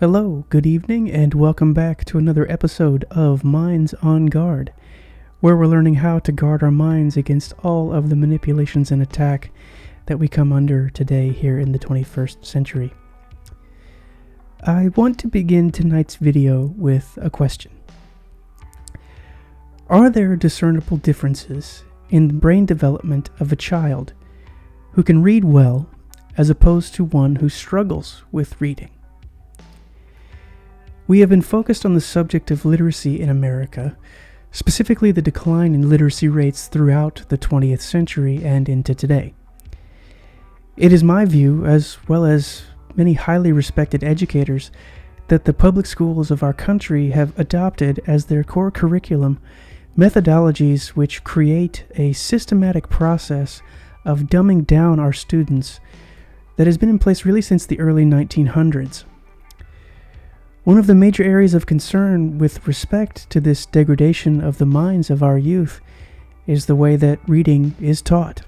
Hello, good evening, and welcome back to another episode of Minds on Guard, where we're learning how to guard our minds against all of the manipulations and attack that we come under today here in the 21st century. I want to begin tonight's video with a question. Are there discernible differences in the brain development of a child who can read well as opposed to one who struggles with reading? We have been focused on the subject of literacy in America, specifically the decline in literacy rates throughout the 20th century and into today. It is my view, as well as many highly respected educators, that the public schools of our country have adopted as their core curriculum methodologies which create a systematic process of dumbing down our students that has been in place really since the early 1900s. One of the major areas of concern with respect to this degradation of the minds of our youth is the way that reading is taught.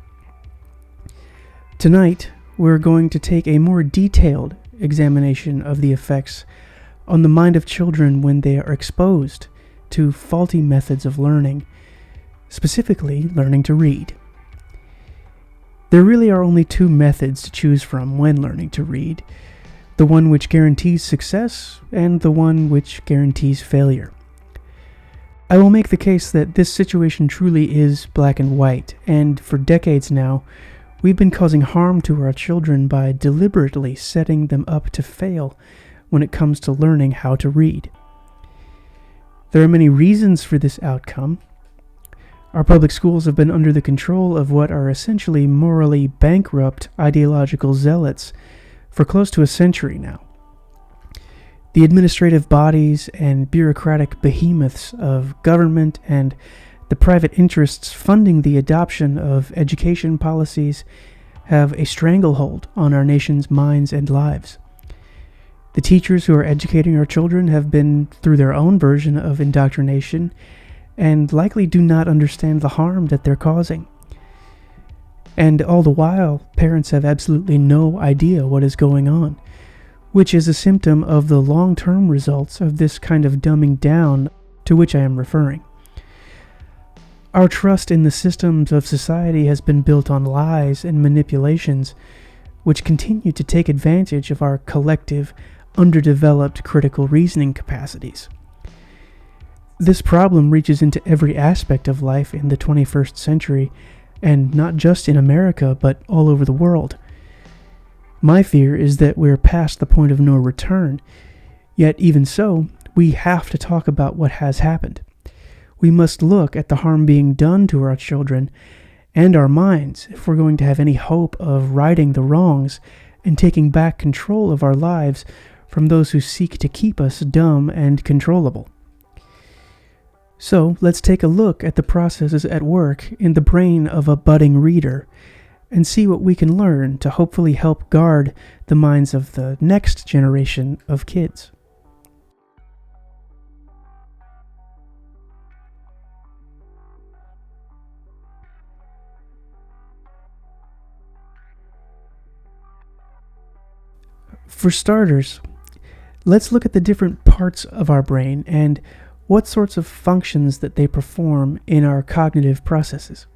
Tonight, we're going to take a more detailed examination of the effects on the mind of children when they are exposed to faulty methods of learning, specifically learning to read. There really are only two methods to choose from when learning to read: the one which guarantees success and the one which guarantees failure. I will make the case that this situation truly is black and white, and for decades now, we've been causing harm to our children by deliberately setting them up to fail when it comes to learning how to read. There are many reasons for this outcome. Our public schools have been under the control of what are essentially morally bankrupt ideological zealots for close to a century now. The administrative bodies and bureaucratic behemoths of government and the private interests funding the adoption of education policies have a stranglehold on our nation's minds and lives. The teachers who are educating our children have been through their own version of indoctrination and likely do not understand the harm that they're causing. And all the while, parents have absolutely no idea what is going on, which is a symptom of the long-term results of this kind of dumbing down to which I am referring. Our trust in the systems of society has been built on lies and manipulations, which continue to take advantage of our collective, underdeveloped critical reasoning capacities. This problem reaches into every aspect of life in the 21st century, and not just in America, but all over the world. My fear is that we're past the point of no return, yet even so, we have to talk about what has happened. We must look at the harm being done to our children and our minds if we're going to have any hope of righting the wrongs and taking back control of our lives from those who seek to keep us dumb and controllable. So let's take a look at the processes at work in the brain of a budding reader and see what we can learn to hopefully help guard the minds of the next generation of kids. For starters, let's look at the different parts of our brain and what sorts of functions that they perform in our cognitive processes.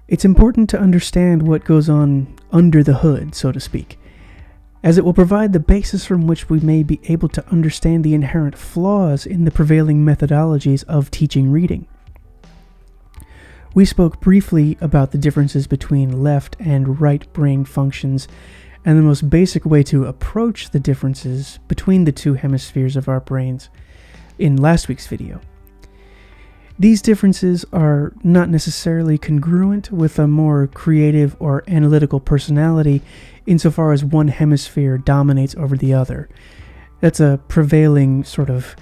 It's important to understand what goes on under the hood, so to speak, as it will provide the basis from which we may be able to understand the inherent flaws in the prevailing methodologies of teaching reading. We spoke briefly about the differences between left and right brain functions and the most basic way to approach the differences between the two hemispheres of our brains in last week's video. These differences are not necessarily congruent with a more creative or analytical personality insofar as one hemisphere dominates over the other. That's a prevailing sort of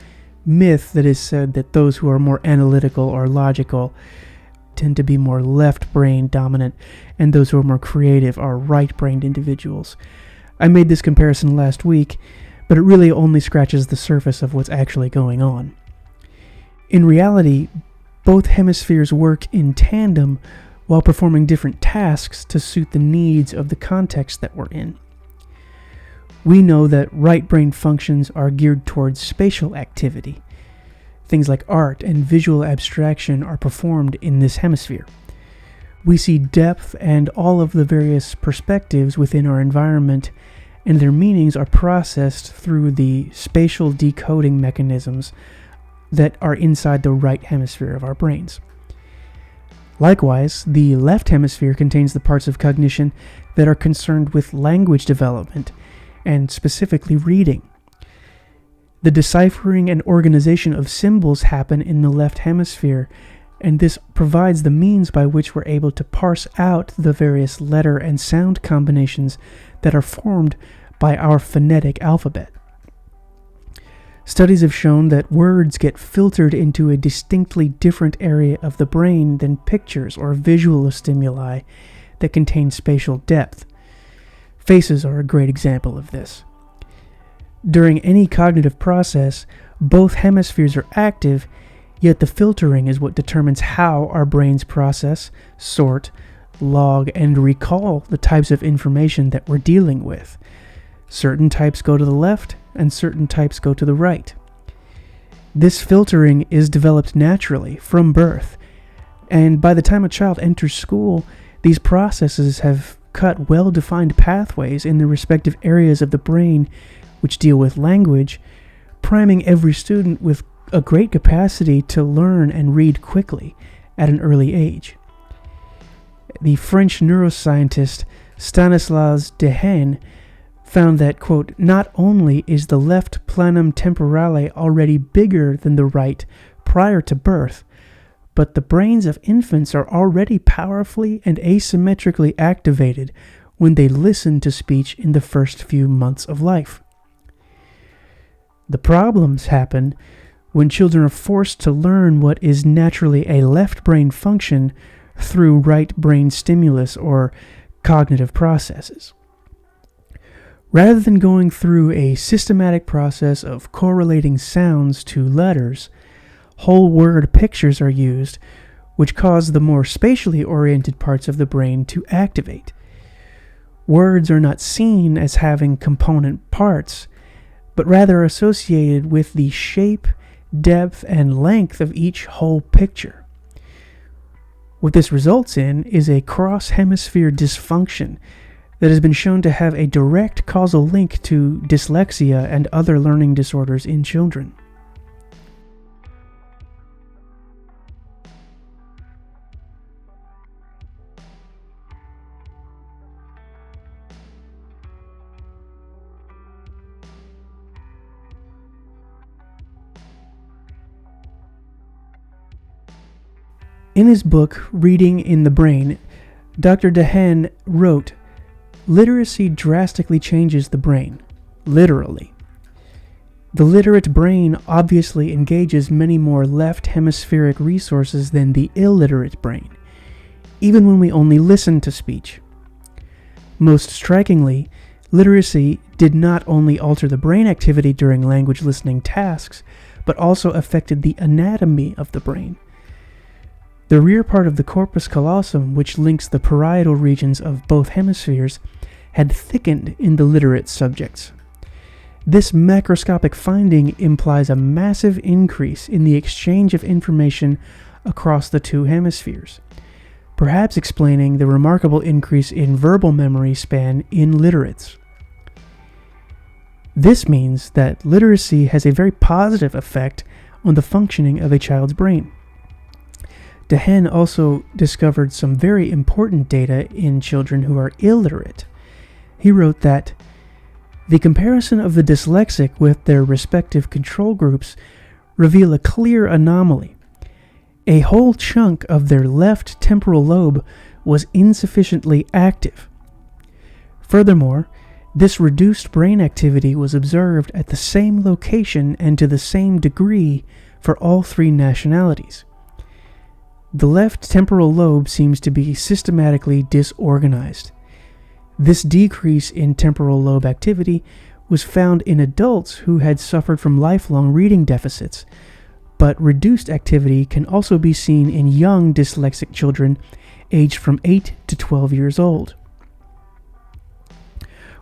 myth that is said that those who are more analytical or logical tend to be more left-brain dominant, and those who are more creative are right-brained individuals. I made this comparison last week, but it really only scratches the surface of what's actually going on. In reality, both hemispheres work in tandem while performing different tasks to suit the needs of the context that we're in. We know that right brain functions are geared towards spatial activity. Things like art and visual abstraction are performed in this hemisphere. We see depth and all of the various perspectives within our environment, and their meanings are processed through the spatial decoding mechanisms that are inside the right hemisphere of our brains. Likewise, the left hemisphere contains the parts of cognition that are concerned with language development, and specifically reading. The deciphering and organization of symbols happen in the left hemisphere, and this provides the means by which we're able to parse out the various letter and sound combinations that are formed by our phonetic alphabet. Studies have shown that words get filtered into a distinctly different area of the brain than pictures or visual stimuli that contain spatial depth. Faces are a great example of this. During any cognitive process, both hemispheres are active, yet the filtering is what determines how our brains process, sort, log, and recall the types of information that we're dealing with. Certain types go to the left, and certain types go to the right. This filtering is developed naturally from birth, and by the time a child enters school, these processes have cut well-defined pathways in the respective areas of the brain which deal with language, priming every student with a great capacity to learn and read quickly at an early age. The French neuroscientist Stanislas Dehaene found that, quote, not only is the left planum temporale already bigger than the right prior to birth, but the brains of infants are already powerfully and asymmetrically activated when they listen to speech in the first few months of life. The problems happen when children are forced to learn what is naturally a left brain function through right brain stimulus or cognitive processes. Rather than going through a systematic process of correlating sounds to letters, whole word pictures are used, which cause the more spatially oriented parts of the brain to activate. Words are not seen as having component parts, but rather associated with the shape, depth, and length of each whole picture. What this results in is a cross-hemisphere dysfunction that has been shown to have a direct causal link to dyslexia and other learning disorders in children. In his book, Reading in the Brain, Dr. Dehaene wrote, "Literacy drastically changes the brain, literally. The literate brain obviously engages many more left hemispheric resources than the illiterate brain, even when we only listen to speech. Most strikingly, literacy did not only alter the brain activity during language listening tasks, but also affected the anatomy of the brain. The rear part of the corpus callosum, which links the parietal regions of both hemispheres, had thickened in the literate subjects. This macroscopic finding implies a massive increase in the exchange of information across the two hemispheres, perhaps explaining the remarkable increase in verbal memory span in literates. This means that literacy has a very positive effect on the functioning of a child's brain." Dehaene also discovered some very important data in children who are illiterate. He wrote that the comparison of the dyslexic with their respective control groups reveal a clear anomaly. A whole chunk of their left temporal lobe was insufficiently active. Furthermore, this reduced brain activity was observed at the same location and to the same degree for all three nationalities. The left temporal lobe seems to be systematically disorganized. This decrease in temporal lobe activity was found in adults who had suffered from lifelong reading deficits, but reduced activity can also be seen in young dyslexic children aged from 8 to 12 years old.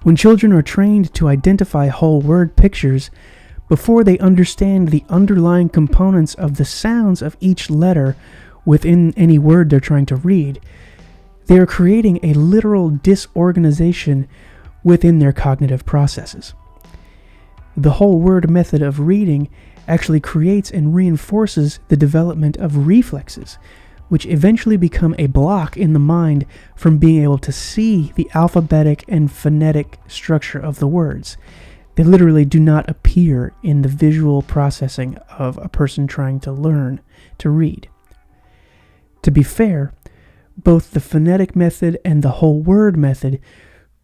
When children are trained to identify whole word pictures before they understand the underlying components of the sounds of each letter within any word they're trying to read, they are creating a literal disorganization within their cognitive processes. The whole word method of reading actually creates and reinforces the development of reflexes, which eventually become a block in the mind from being able to see the alphabetic and phonetic structure of the words. They literally do not appear in the visual processing of a person trying to learn to read. To be fair, both the phonetic method and the whole word method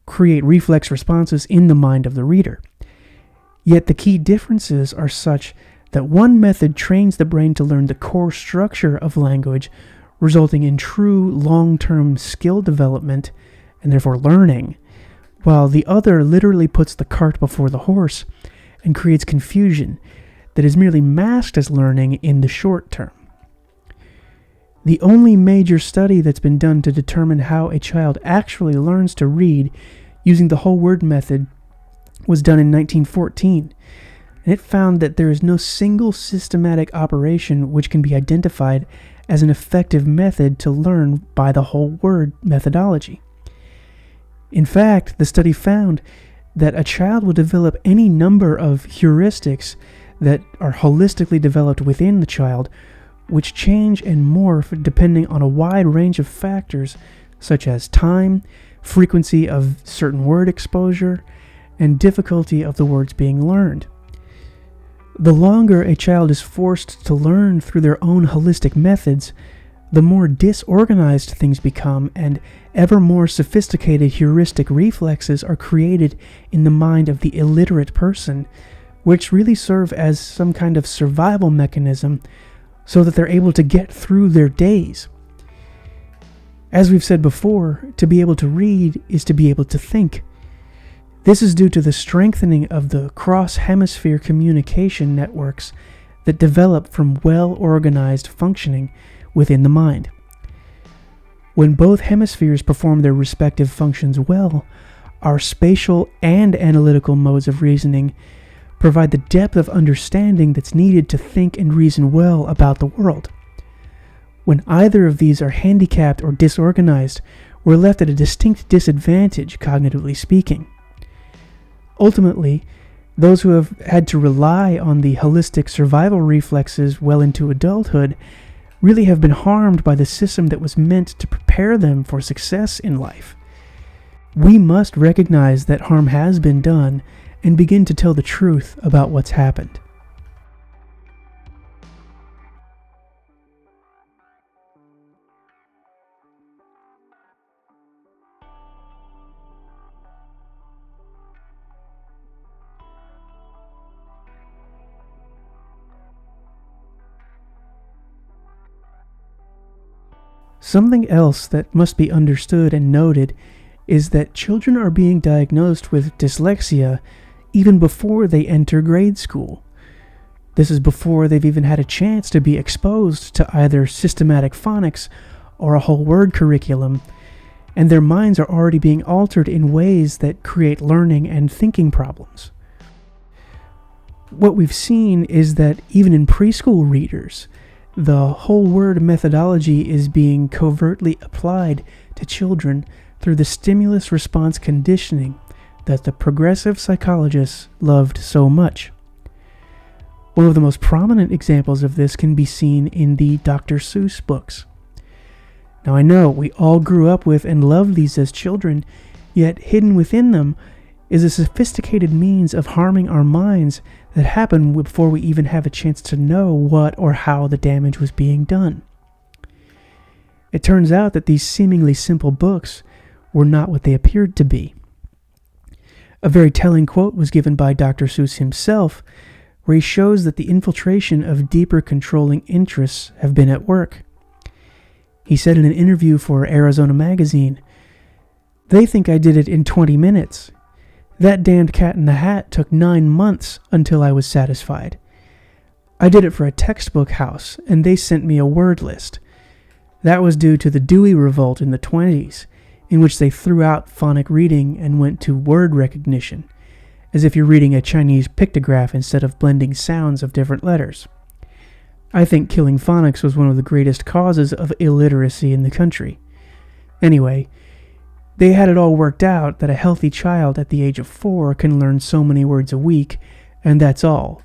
create reflex responses in the mind of the reader. Yet the key differences are such that one method trains the brain to learn the core structure of language, resulting in true long-term skill development and therefore learning, while the other literally puts the cart before the horse and creates confusion that is merely masked as learning in the short term. The only major study that's been done to determine how a child actually learns to read using the whole word method was done in 1914, and it found that there is no single systematic operation which can be identified as an effective method to learn by the whole word methodology. In fact, the study found that a child will develop any number of heuristics that are holistically developed within the child, which change and morph depending on a wide range of factors such as time, frequency of certain word exposure, and difficulty of the words being learned. The longer a child is forced to learn through their own holistic methods, the more disorganized things become, and ever more sophisticated heuristic reflexes are created in the mind of the illiterate person, which really serve as some kind of survival mechanism so that they're able to get through their days. As we've said before, to be able to read is to be able to think. This is due to the strengthening of the cross-hemisphere communication networks that develop from well-organized functioning within the mind. When both hemispheres perform their respective functions well, our spatial and analytical modes of reasoning provide the depth of understanding that's needed to think and reason well about the world. When either of these are handicapped or disorganized, we're left at a distinct disadvantage, cognitively speaking. Ultimately, those who have had to rely on the holistic survival reflexes well into adulthood really have been harmed by the system that was meant to prepare them for success in life. We must recognize that harm has been done and begin to tell the truth about what's happened. Something else that must be understood and noted is that children are being diagnosed with dyslexia even before they enter grade school. This is before they've even had a chance to be exposed to either systematic phonics or a whole word curriculum, and their minds are already being altered in ways that create learning and thinking problems. What we've seen is that even in preschool readers, the whole word methodology is being covertly applied to children through the stimulus response conditioning that the progressive psychologists loved so much. One of the most prominent examples of this can be seen in the Dr. Seuss books. Now I know we all grew up with and loved these as children, yet hidden within them is a sophisticated means of harming our minds that happened before we even have a chance to know what or how the damage was being done. It turns out that these seemingly simple books were not what they appeared to be. A very telling quote was given by Dr. Seuss himself, where he shows that the infiltration of deeper controlling interests have been at work. He said in an interview for Arizona Magazine, "They think I did it in 20 minutes. That damned Cat in the Hat took 9 months until I was satisfied. I did it for a textbook house, and they sent me a word list. That was due to the Dewey Revolt in the 20s. in which they threw out phonic reading and went to word recognition, as if you're reading a Chinese pictograph instead of blending sounds of different letters. I think killing phonics was one of the greatest causes of illiteracy in the country. Anyway, they had it all worked out that a healthy child at the age of 4 can learn so many words a week, and that's all.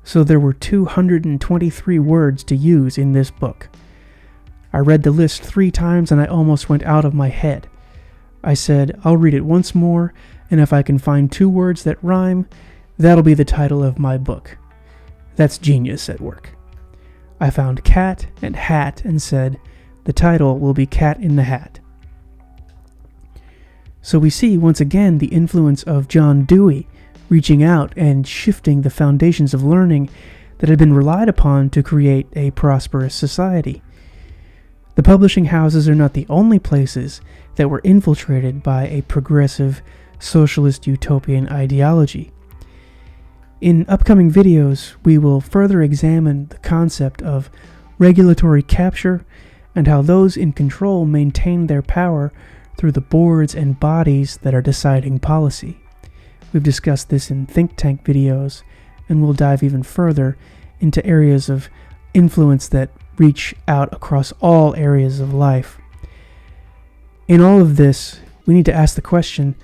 So there were 223 words to use in this book. I read the list 3 times and I almost went out of my head. I said, I'll read it once more, and if I can find 2 words that rhyme, that'll be the title of my book. That's genius at work. I found cat and hat and said, the title will be Cat in the Hat. So we see once again the influence of John Dewey reaching out and shifting the foundations of learning that had been relied upon to create a prosperous society. The publishing houses are not the only places that were infiltrated by a progressive socialist utopian ideology. In upcoming videos, we will further examine the concept of regulatory capture and how those in control maintain their power through the boards and bodies that are deciding policy. We've discussed this in think tank videos, and we'll dive even further into areas of influence that reach out across all areas of life. In all of this, we need to ask the question,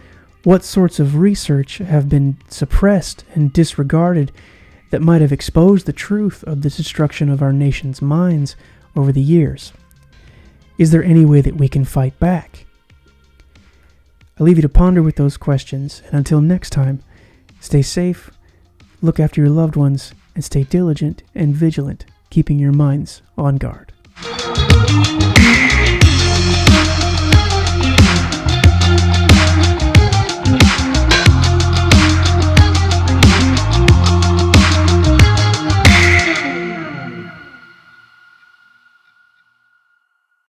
what sorts of research have been suppressed and disregarded that might have exposed the truth of the destruction of our nation's minds over the years? Is there any way that we can fight back? I leave you to ponder with those questions, and until next time, stay safe, look after your loved ones, and stay diligent and vigilant, keeping your minds on guard.